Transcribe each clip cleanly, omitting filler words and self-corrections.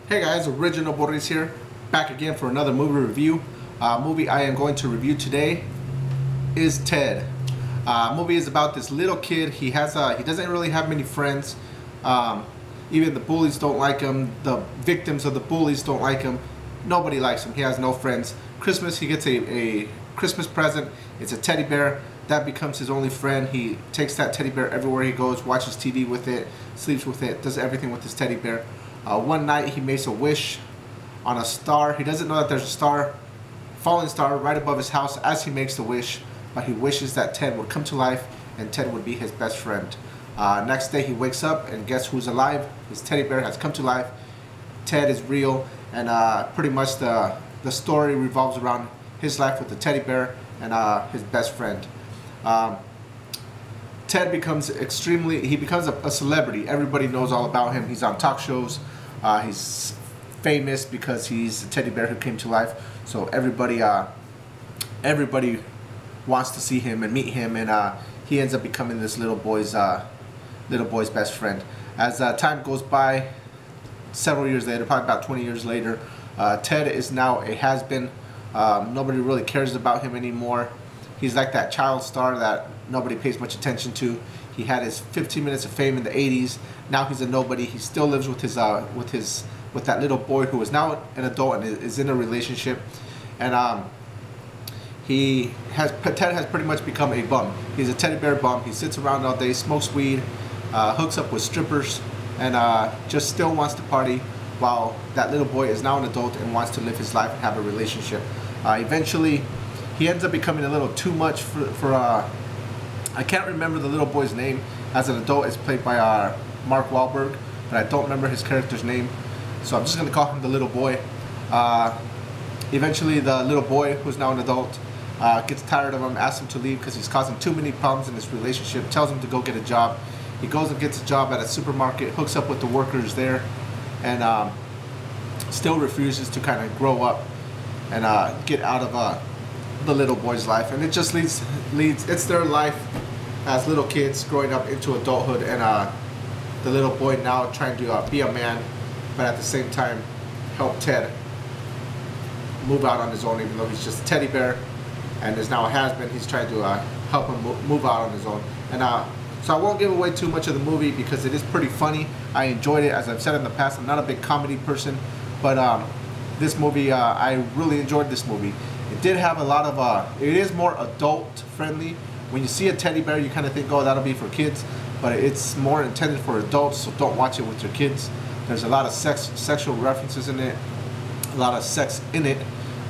Hey guys, Original Boris here, back again for another movie review. Movie I am going to review today is Ted. Movie is about this little kid. He doesn't really have many friends. Even the bullies don't like him. The victims of the bullies don't like him. Nobody likes him. He has no friends. Christmas, he gets a Christmas present. It's a teddy bear. That becomes his only friend. He takes that teddy bear everywhere he goes, watches TV with it, sleeps with it, does everything with his teddy bear. One night he makes a wish on a star. He doesn't know that there's a star, falling star, right above his house as he makes the wish, but he wishes that Ted would come to life and Ted would be his best friend. Next day he wakes up and guess who's alive? His teddy bear has come to life. Ted is real, and pretty much the story revolves around his life with the teddy bear and his best friend. Ted becomes a celebrity. Everybody knows all about him. He's on talk shows. He's famous because he's a teddy bear who came to life. So everybody wants to see him and meet him, and he ends up becoming this little boy's best friend. As time goes by, several years later, probably about 20 years later, Ted is now a has-been. Nobody really cares about him anymore. He's like that child star that nobody pays much attention to. He had his 15 minutes of fame in the 80s. Now he's a nobody. He still lives with that little boy who is now an adult and is in a relationship. And Ted has pretty much become a bum. He's a teddy bear bum. He sits around all day, smokes weed, hooks up with strippers, and just still wants to party, while that little boy is now an adult and wants to live his life and have a relationship. Eventually, he ends up becoming a little too much for I can't remember the little boy's name. As an adult, it's played by Mark Wahlberg, but I don't remember his character's name, so I'm just going to call him the little boy. Eventually, the little boy, who's now an adult, gets tired of him, asks him to leave because he's causing too many problems in this relationship, tells him to go get a job. He goes and gets a job at a supermarket, hooks up with the workers there, and still refuses to kind of grow up and get out of the little boy's life. And it just leads it's their life as little kids growing up into adulthood, and the little boy now trying to be a man, but at the same time help Ted move out on his own. Even though he's just a teddy bear and is now a has-been, he's trying to help him move out on his own. And so I won't give away too much of the movie because it is pretty funny. I enjoyed it. As I've said in the past, I'm not a big comedy person, but this movie, I really enjoyed this movie. It did have a lot of, it is more adult friendly. When you see a teddy bear, you kind of think, oh, that'll be for kids, but it's more intended for adults, so don't watch it with your kids. There's a lot of sexual references in it, a lot of sex in it,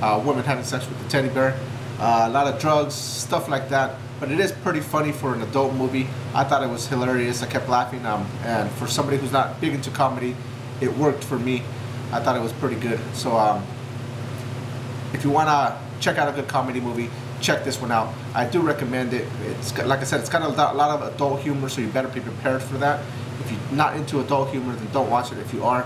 women having sex with the teddy bear, a lot of drugs, stuff like that. But it is pretty funny for an adult movie. I thought it was hilarious. I kept laughing, and for somebody who's not big into comedy, it worked for me. I thought it was pretty good. So if you want to check out a good comedy movie, check this one out. I do recommend it. It's, like I said, it's got a lot of adult humor, so you better be prepared for that. If you're not into adult humor, then don't watch it. If you are,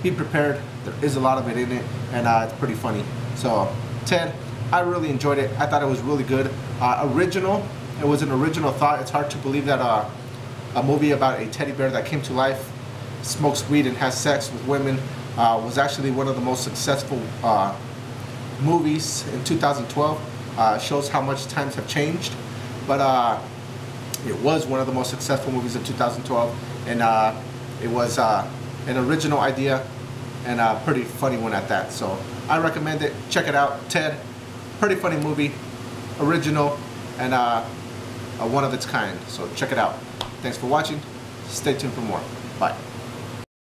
be prepared. There is a lot of it in it, and it's pretty funny. So Ted, I really enjoyed it. I thought it was really good. Original. It was an original thought. It's hard to believe that a movie about a teddy bear that came to life, smokes weed, and has sex with women was actually one of the most successful movies in 2012. Shows how much times have changed, but it was one of the most successful movies of 2012, and it was an original idea and a pretty funny one at that. So I recommend it. Check it out. Ted, pretty funny movie, original, and one of its kind. So check it out. Thanks for watching. Stay tuned for more. Bye.